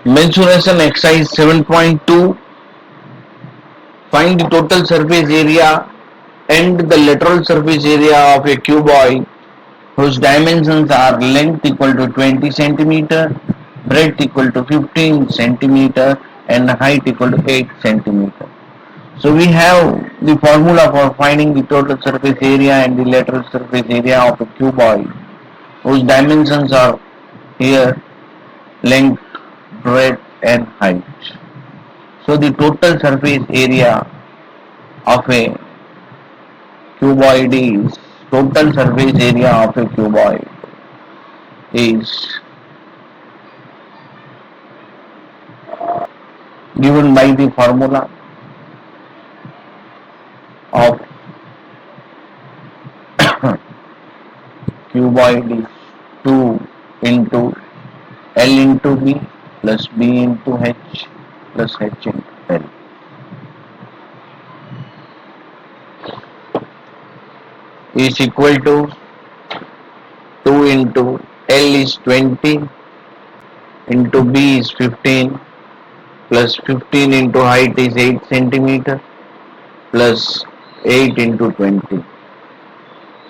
Mensuration exercise 7.2. Find the total surface area and the lateral surface area of a cuboid whose dimensions are length equal to 20 centimeter, breadth equal to 15 centimeter, and height equal to 8 centimeter. So we have the formula for finding the total surface area and the lateral surface area of a cuboid whose dimensions are here length, breadth, and height. So the total surface area of a cuboid is total surface area of a cuboid is given by the formula of cuboid is 2 into L into B plus B into H plus H into L is equal to 2 into L is 20 into B is 15 plus 15 into height is 8 centimeter plus 8 into 20.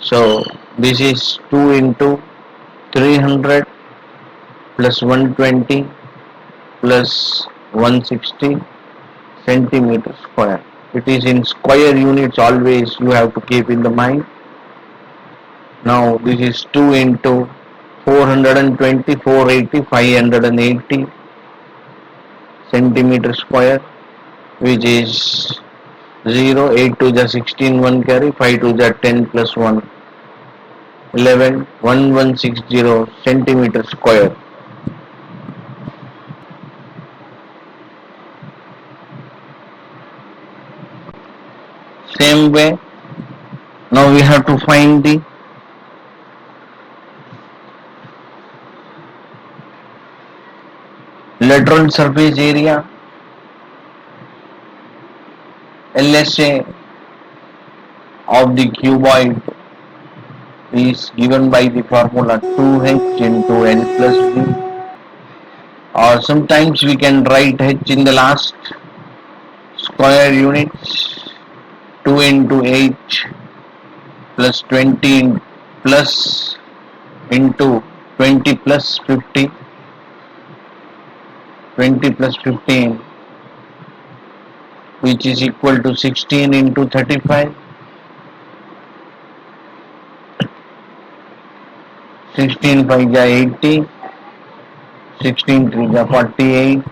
So this is 2 into 300 plus 120 plus 160 centimeter square. It is in square units always you have to keep in the mind. Now this is 2 into 420, 480, 580 centimeter square, which is 0, 8 to the 16, 1 carry, 5 to the 10 plus 1, 11, 1160 centimeter square. Same way, now we have to find the lateral surface area, LSA of the cuboid is given by the formula 2h into L plus B, or sometimes we can write h in the last square units, 2 into h plus 20 plus into 20 plus 50, 20 plus 15, which is equal to 16 into 35, 16 5 ja 80, 16 3 ja 48,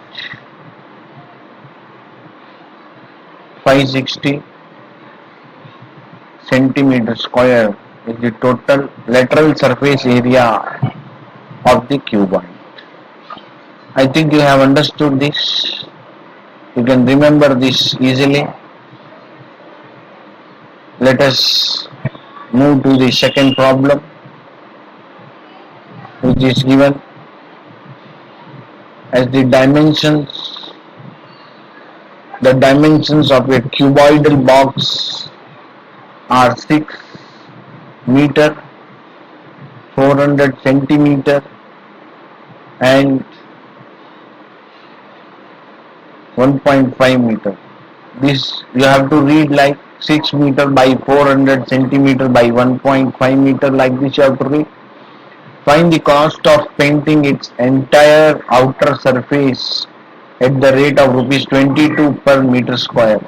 560 centimeter square is the total lateral surface area of the cuboid. I think you have understood this. You can remember this easily. Let us move to the second problem, which is given as the dimensions of a cuboidal box are 6 meter, 400 centimeter and 1.5 meter. This you have to read like 6 meter by 400 centimeter by 1.5 meter, like this you have to read. Find the cost of painting its entire outer surface at the rate of rupees 22 per meter square.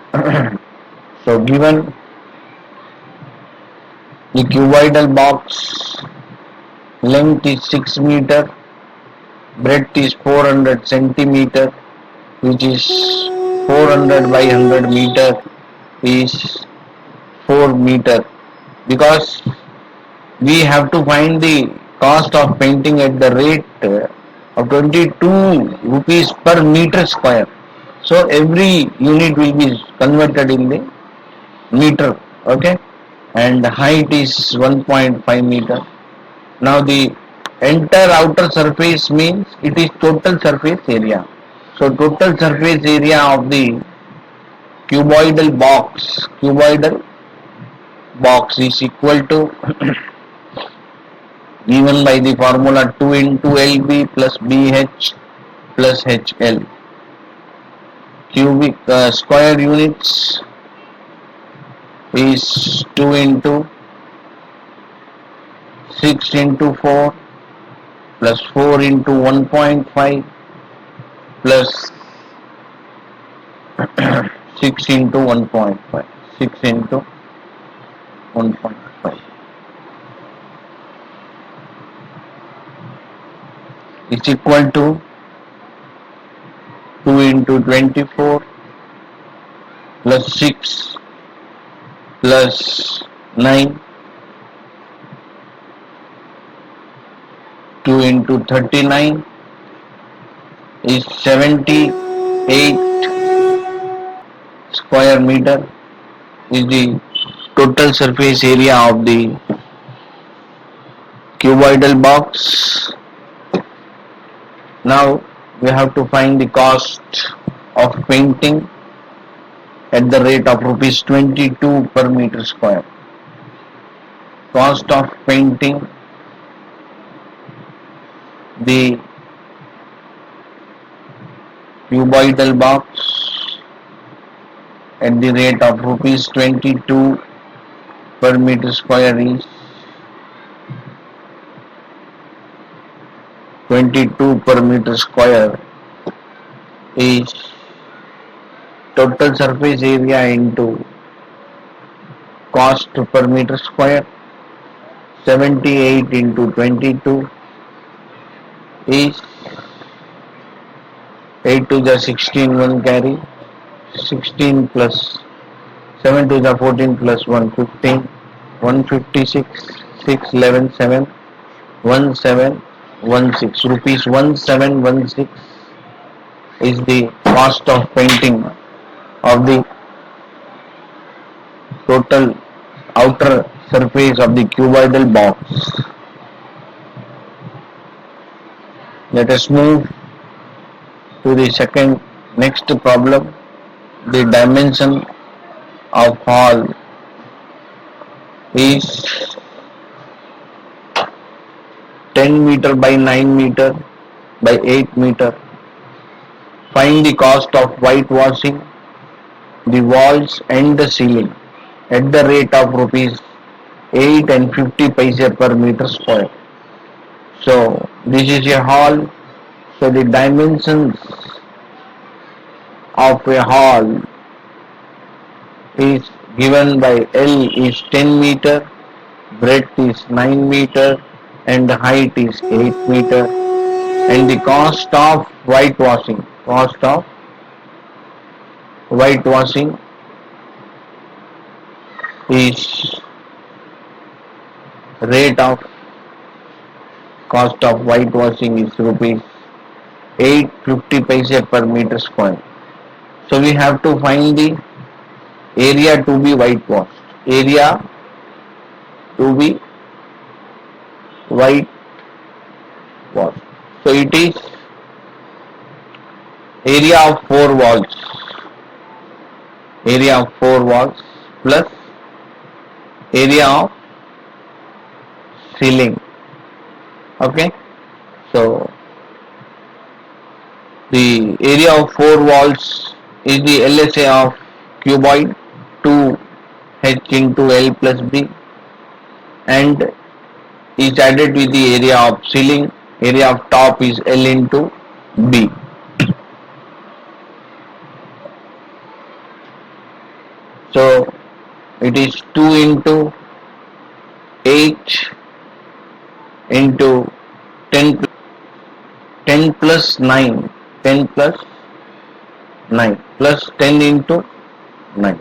So given the cuboidal box length is 6 meter, breadth is 400 centimeter, which is 400 by 100 meter is 4 meter, because we have to find the cost of painting at the rate of 22 rupees per meter square. So every unit will be converted in the meter, okay, and the height is 1.5 meter. Now the entire outer surface means it is total surface area. So total surface area of the cuboidal box is equal to given by the formula 2 into LB plus BH plus HL. Cubic square units is 2 into 6 into 4 plus 4 into 1.5 plus 6 into 1.5. 6 into 1.5 is equal to 2 into 24 plus 6 plus 9, 2 into 39 is 78 square meter is the total surface area of the cuboidal box. Now we have to find the cost of painting at the rate of rupees 22 per meter square. Cost of painting the cuboidal box at the rate of rupees 22 per meter square is 22 per meter square is total surface area into cost per meter square. 78 into 22 is 8 to the 16, 1 carry, 16 plus 7 to the 14 plus 1, 15, 156, 6, 11, 7, 1716 rupees 1716 is the cost of painting of the total outer surface of the cuboidal box. Let us move to the next problem. The dimension of hall is 10 meter by 9 meter by 8 meter. Find the cost of whitewashing the walls and the ceiling at the rate of rupees 8 and 50 paise per meter square. So this is a hall. So the dimensions of a hall is given by L is 10 meter, breadth is 9 meter and height is 8 meter, and the cost of whitewashing is rate of cost of whitewashing is rupees 850 paise per meter square. So we have to find the area to be whitewashed. Area to be whitewashed. So it is area of 4 walls. Area of 4 walls plus area of ceiling. Okay. So the area of 4 walls is the LSA of cuboid 2h into L plus B and is added with the area of ceiling. Area of top is L into B. So it is 2 into 8 into 10 plus 9, 10 plus 9 plus 10 into 9.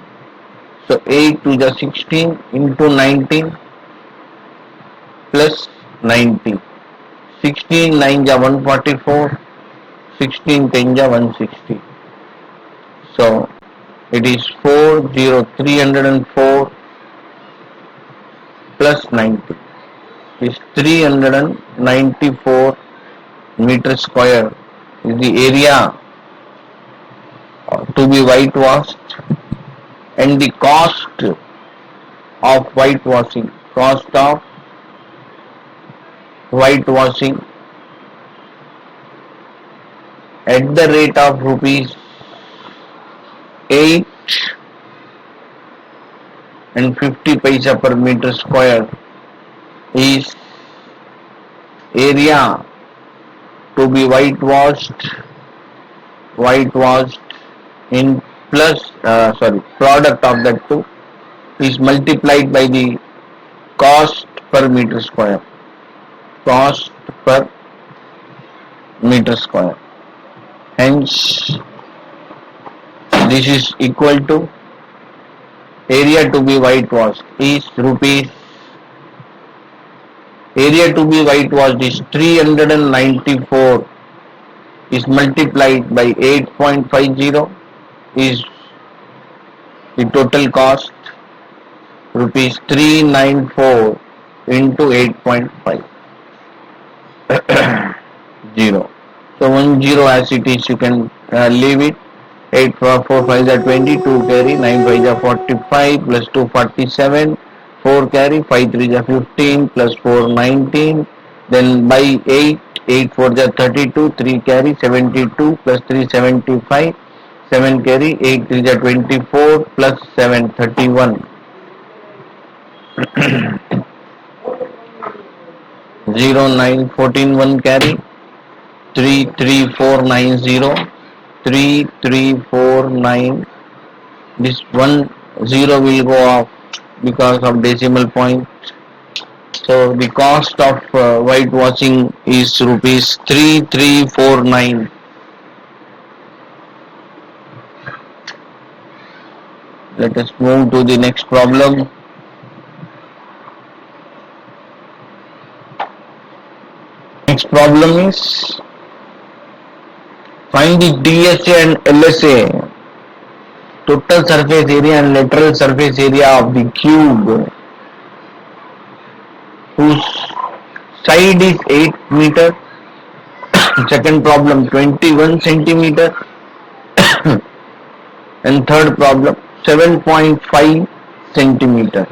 So 8 to the 16 into 19 plus 90. 16 9 ja 144, 16 10 ja 160. So it is 304 plus 90 is 394 meter square is the area to be whitewashed, and the cost of whitewashing at the rate of rupees 8 and 50 paisa per meter square is area to be whitewashed in plus product of that two is multiplied by the cost per meter square, cost per meter square. Hence this is equal to area to be whitewashed is rupees, area to be whitewashed is 394 is multiplied by 8.50 is the total cost rupees 394 into 8.50. So 10 as it is, you can leave it. 8 4 5 are 20, 2 carry, 9 5 are 45 plus 2 47, 4 carry, 5 3 are 15 plus 4 19, then by 8, 8 4 are 32, 3 carry, 72 plus 3 75, 7 carry, 8 3 are 24 plus 7 31. 0 9 14 1 carry, 3 3 4 9 0, 3 3 4 9. This 1 0 will go off because of decimal point. So the cost of whitewashing is rupees 3349. Let us move to the next problem. Next problem is find the DSA and LSA, total surface area and lateral surface area of the cube whose side is 8 meter. Second problem 21 centimeter. And third problem 7.5 centimeter.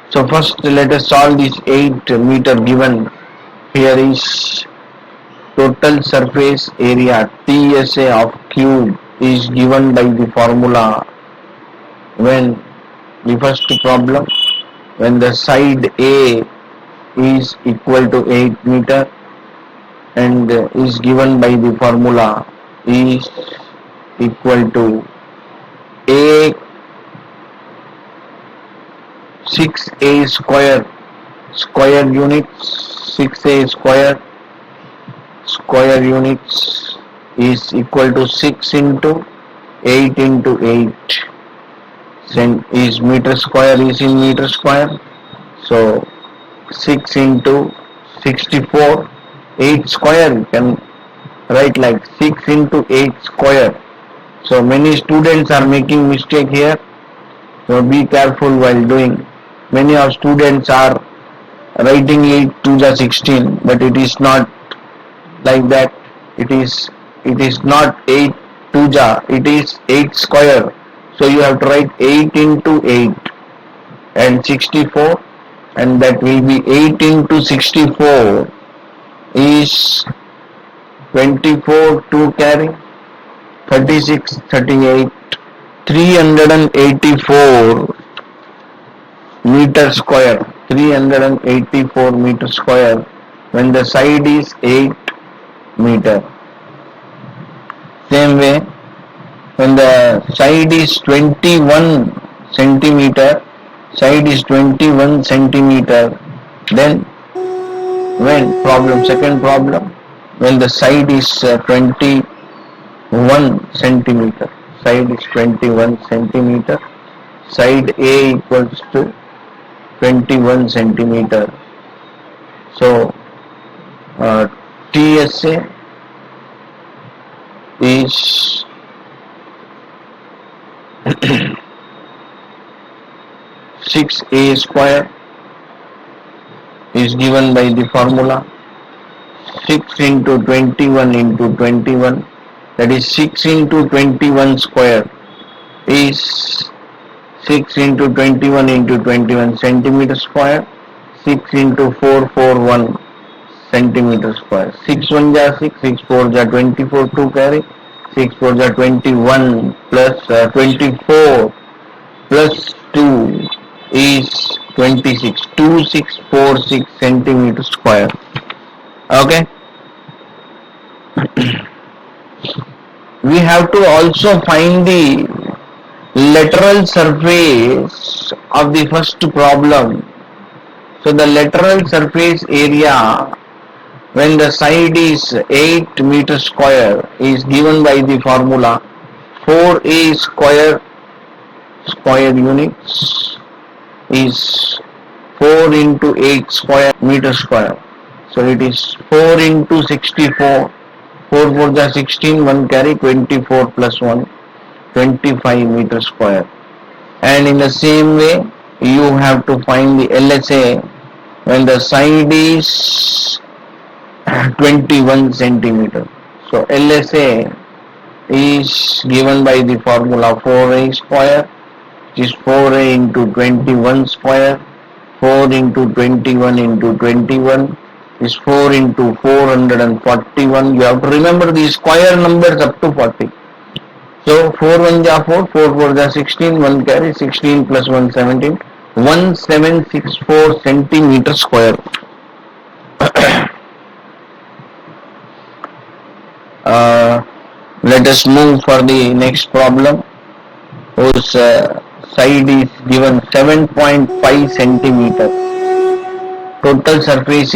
So first let us solve this 8 meter given. Here is total surface area TSA of cube is given by the formula when the first problem, when the side A is equal to 8 meter and is given by the formula is equal to A 6A square units, 6A square units is equal to 6 into 8 into 8 is meter square is in meter square. So 6 into 64, 8 square you can write like 6 into 8 square. So many students are making mistake here. So be careful while doing. Many of students are writing 8 to the 16, but it is not like that. It is not 8 to the, it is 8 square. So you have to write 8 into 8 and 64, and that will be 8 into 64 is 24, 2 carry, 36, 38, 384 meter square, 384 meter square when the side is 8 meter. Same way, when the side is 21 centimeter, then when second problem, when the side is 21 centimeter, side A equals to 21 centimeter. So TSA is 6A square is given by the formula 6 into 21 into 21, that is 6 into 21 square is 6 into 21 into 21 centimeter square, 6 into 441 centimeter square. 6 1 ja 6, 6 4 ja 24, 2 carry, 6 4 ja 21 plus 24 plus 2 is 26, 2646 centimeter square. Okay, we have to also find the lateral surface of the first problem. So the lateral surface area when the side is 8 meter square is given by the formula 4a square units is 4 into 8 square meter square. So it is 4 into 64. 4 4 the 16, 1 carry 24 plus 1, 25 meter square. And in the same way, you have to find the LSA when the side is 21 centimeter. So LSA is given by the formula 4a square, which is 4a into 21 square. 4 into 21 into 21 is 4 into 441. You have to remember the square numbers up to 40. So 4 1 ja 4, 4 4 ja 16, 1 carry 16 plus 1 17, 1764 centimeter square. Let us move for the next problem, whose side is given 7.5 centimeter. Total surface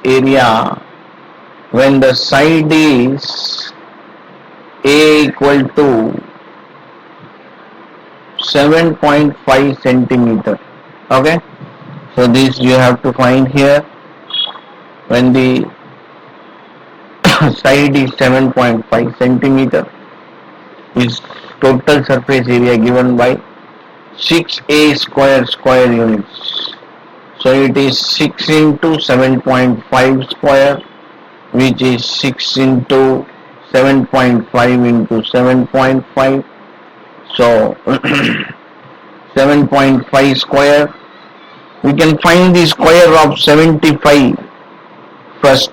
area when the side is A equal to 7.5 centimeter. Okay, so this you have to find here when the side is 7.5 centimeter is total surface area given by 6a square units. So it is 6 into 7.5 square, which is 6 into 7.5 into 7.5. So 7.5 square. We can find the square of 75 first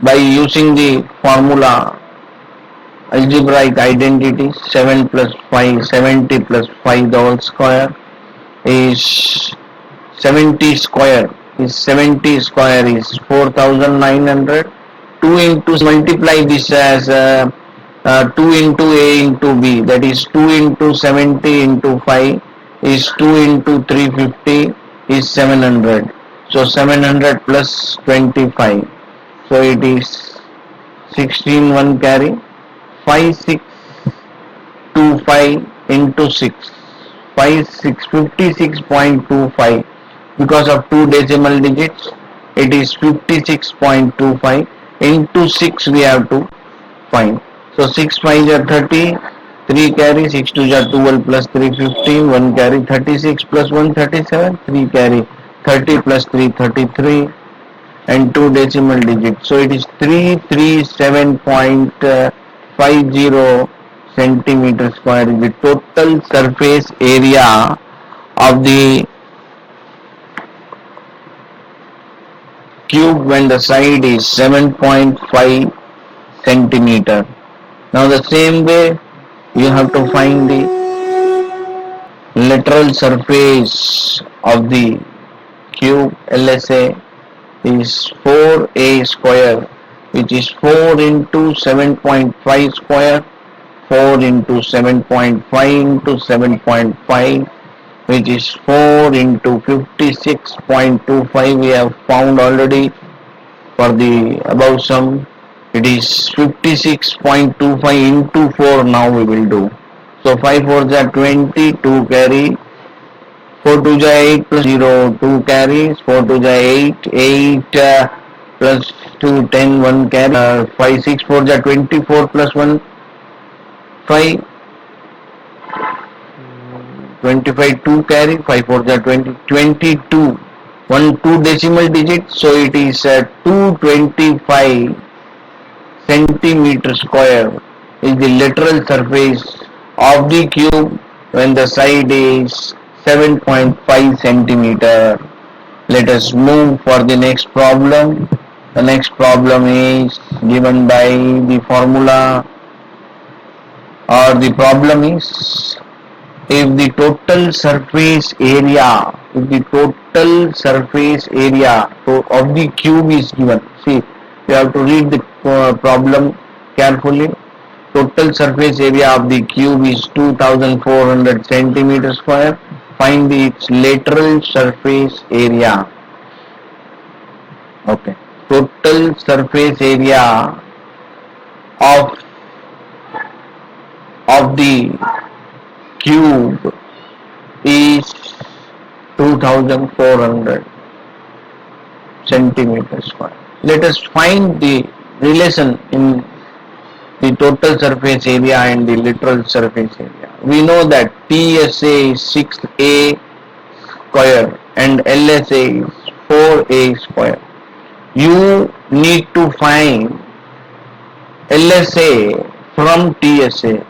by using the formula algebraic identity. 7 plus 5, 70 plus 5 the whole square is 70 square is 70 square is 4900. 2 into multiply this as 2 into a into b, that is 2 into 70 into 5 is 2 into 350 is 700. So 700 plus 25, so it is 16 1 carry 5 6 2 5 into 6, 5 6 56.25. Because of two decimal digits, it is 56.25 into 6 we have to find. So 6 5 are 30, 3 carry, 6 2 are 12 plus 3 15, 1 carry 36 plus 1 37, 3 carry 30 plus 3 33 and 2 decimal digits. So it is 337.50 centimeter square is the total surface area of the cube when the side is 7.5 centimeter. Now the same way you have to find the lateral surface of the cube. LSA is 4a square, which is 4 into 7.5 square, 4 into 7.5 into 7.5, which is 4 into 56.25. We have found already for the above sum. It is 56.25 into 4 now we will do. So 5 4s are 20, 2 carry, 4 2 ja 8 plus 0, 2 carries, 4 2 ja 8, 8 plus 2, 10, 1 carry, 5 6 4 ja 24 plus 1, 5, 25 2 carry, 5 4 ja 20, 22, 1 2 decimal digits, so it is 225 centimeter square is the lateral surface of the cube when the side is 7.5 centimeter. Let us move for the next problem. The next problem is given by the formula, or the problem is, if the total surface area, of the cube is given. See, you have to read the problem carefully. Total surface area of the cube is 2400 centimeter square. Find its lateral surface area. Okay. Total surface area of the cube is 2400 centimeters square. Let us find the relation in the total surface area and the lateral surface area. We know that TSA is 6A square and LSA is 4A square. You need to find LSA from TSA.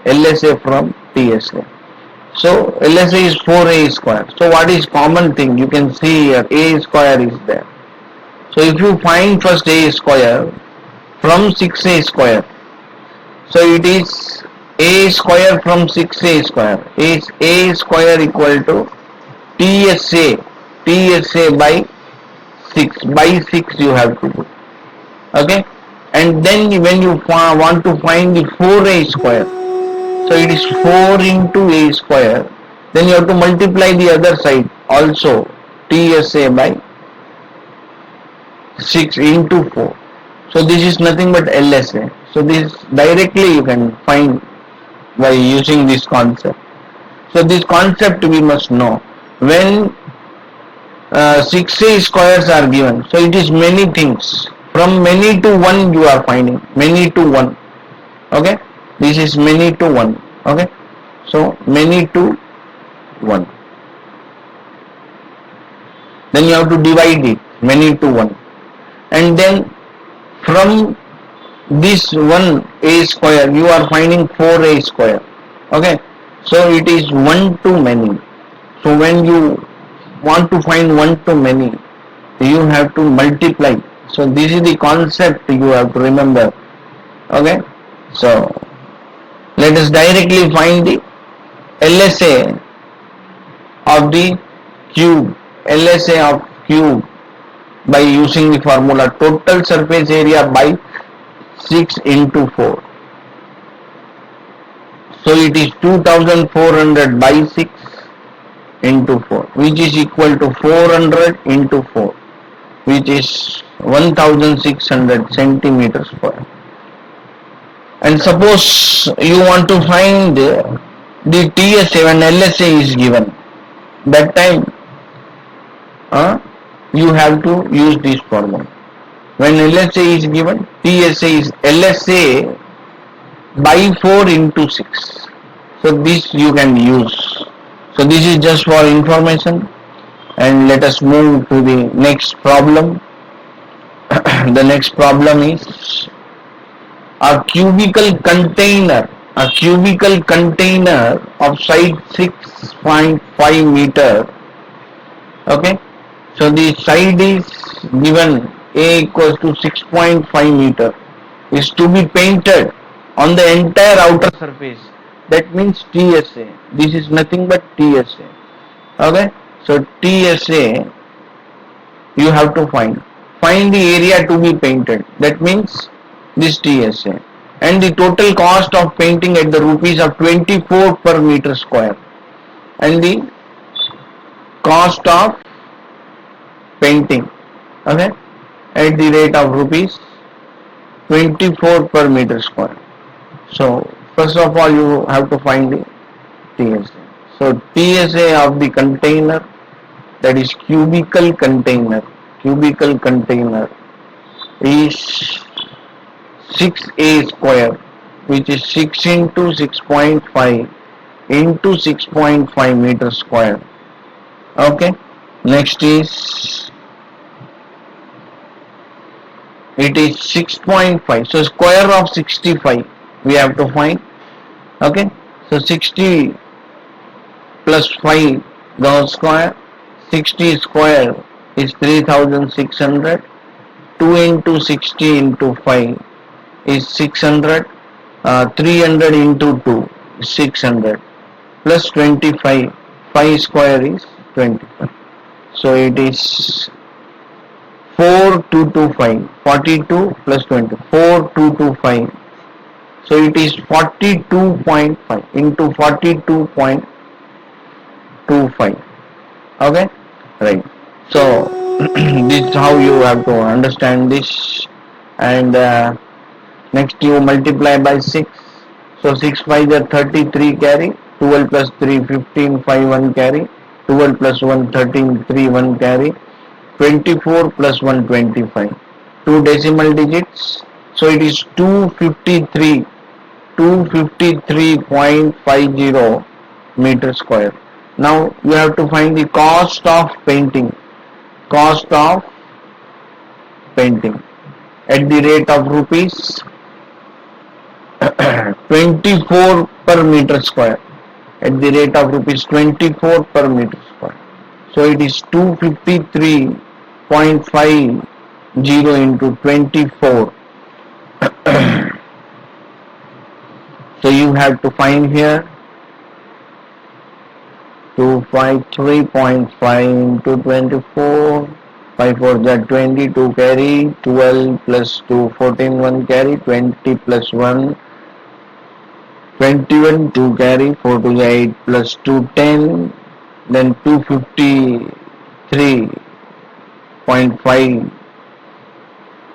So LSA is 4A square. So what is common thing? You can see here A square is there. So if you find first A square from 6A square, so it is A square from 6A square is A square equal to TSA by 6 you have to do. Okay, and then when you want to find the 4A square, so it is 4 into A square, then you have to multiply the other side also, TSA by 6 into 4. So this is nothing but LSA. So this directly you can find by using this concept. So this concept we must know. When 6A squares are given, so it is many things. From many to 1 you are finding. Many to 1. Okay. This is many to 1. Okay. So many to 1. Then you have to divide it. Many to 1. And then from this 1A square you are finding 4A square. Okay. So it is 1 to many. So when you want to find 1 to many, you have to multiply. So this is the concept you have to remember. Okay. So let us directly find the LSA of the cube. LSA of cube by using the formula total surface area by 6 into 4. So it is 2400 by 6 into 4, which is equal to 400 into 4, which is 1600 centimeters square. And suppose you want to find the TSA when LSA is given, that time you have to use this formula. When LSA is given, TSA is LSA by 4 into 6. So this you can use. So this is just for information, and let us move to the next problem. The next problem is a cubical container of side 6.5 meter. Okay, so the side is given A equals to 6.5 meter is to be painted on the entire outer surface. That means TSA. This is nothing but TSA. Okay, so TSA you have to find the area to be painted. That means this TSA, and the total cost of painting at the rupees of 24 per meter square, and the cost of painting, okay, at the rate of rupees 24 per meter square. So first of all you have to find the TSA. So TSA of the container, that is cubical container is 6A square, which is 6 into 6.5 into 6.5 meter square. Okay, next is it is 6.5, so square of 65 we have to find. Okay, so 60 plus 5 the square, 60 square is 3600. 2 into 60 into 5 is 600. 300 into 2 is 600 plus 25. 5 square is 25. So it is 4225. 42 plus 20. 4225. So it is 42.5 into 42.25. Okay, right. So this is how you have to understand this. And next you multiply by 6. So 6 5 are 33 carry. 12 plus 3 15 5 1 carry. 12 plus 1 13 3 1 carry. 24 plus 1 25. Two decimal digits. So it is 253. 253.50 meter square. Now you have to find the cost of painting. Cost of painting at the rate of rupees 24 per meter square. At the rate of rupees 24 per meter square. So it is 253.50 into 24. So you have to find here 253.5 into 24. 5 4 that 20, 2 carry, 12 plus 2, 14, 1 carry, 20 plus 1, 21, 2 carry, 4 to 8 plus 2, 10, then 253.5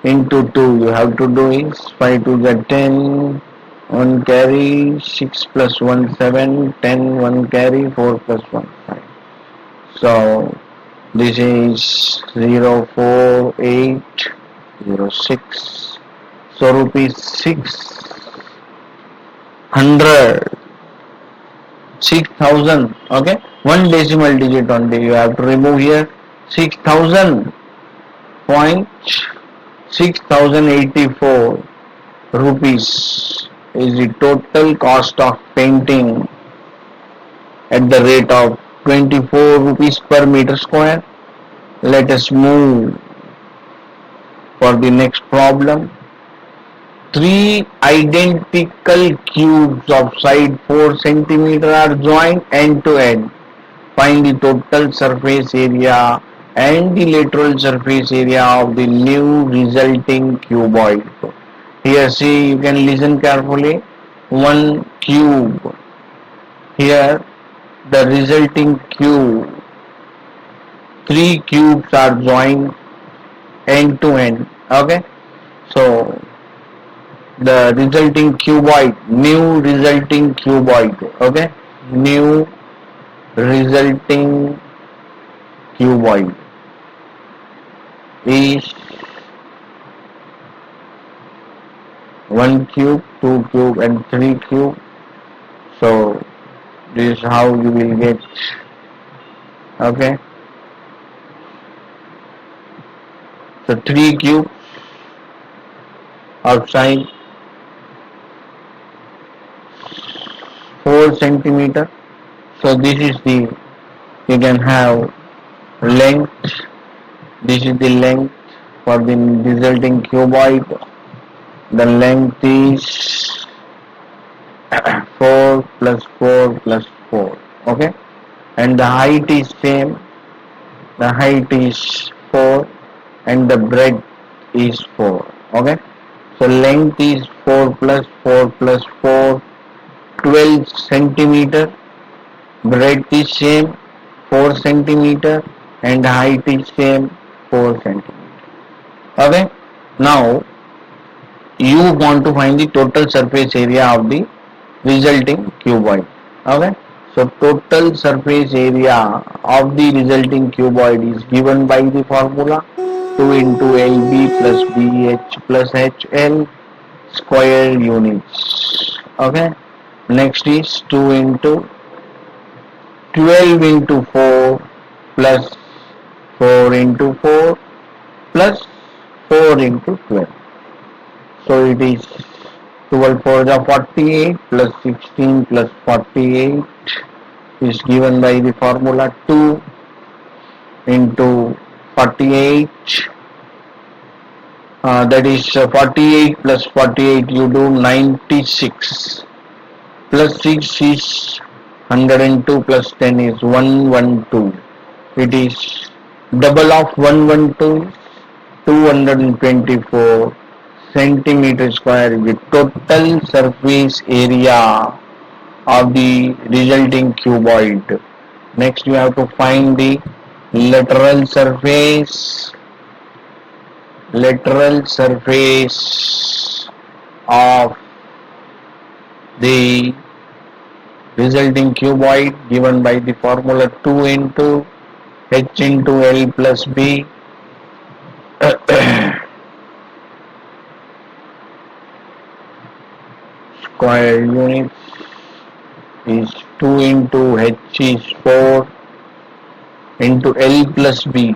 into 2 you have to do is 5 to the 10, 1 carry, 6 plus 1, 7, 10, 1 carry, 4 plus 1, 5. So this is 04806. So rupees 600, 6000. Okay, one decimal digit only you have to remove here. 6000 point 6084 rupees is the total cost of painting at the rate of 24 rupees per meter square. Let us move for the next problem. Three identical cubes of side 4 cm are joined end to end. Find the total surface area and the lateral surface area of the new resulting cuboid. Here see, you can listen carefully. One cube. Here the resulting cube. Three cubes are joined end to end. Okay. So the resulting cuboid, new resulting cuboid. Okay. New resulting cuboid is 1 cube, 2 cube and 3 cube. So this is how you will get. Okay. So 3 cubes outside 4 centimeter. So this is the, you can have length. This is the length for the resulting cuboid. The length is 4 plus 4 plus 4. Okay. And the height is same. The height is 4 and the breadth is 4. Okay. So length is 4 plus 4 plus 4, 12 centimeter. Breadth is same, 4 centimeter, and height is same, 4 centimeter. Okay. Now you want to find the total surface area of the resulting cuboid. Okay. So total surface area of the resulting cuboid is given by the formula 2 into LB plus BH plus HL square units. Okay. Next is 2 into 12 into 4 plus 4 into 4 plus 4 into 12. So it is 12 for the 48 plus 16 plus 48 is given by the formula 2 into 48, that is 48 plus 48 you do 96, plus 6 is 102, plus 10 is 112. It is double of 112, 224 centimeter square is the total surface area of the resulting cuboid. Next you have to find the lateral surface of the resulting cuboid, given by the formula 2 into h into L plus B. Square units is 2 into h is 4 into L plus B,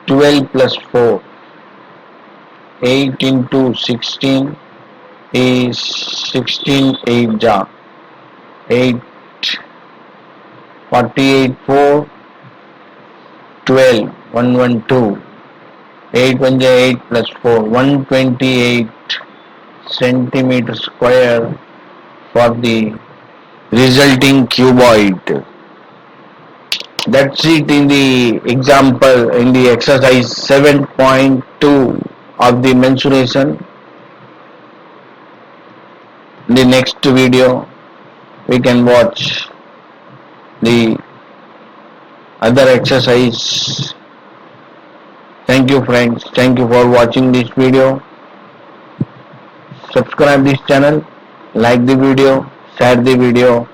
12 plus 4, 8 into 16 is 16 8 ja, 8, 48 4, 12, 112, 8 1 ja 8 plus 4, 128 centimeter square for the resulting cuboid. That's it in the example, in the exercise 7.2 of the mensuration. In the next video we can watch the other exercise. Thank you friends, thank you for watching this video. Subscribe this channel, like the video, share the video,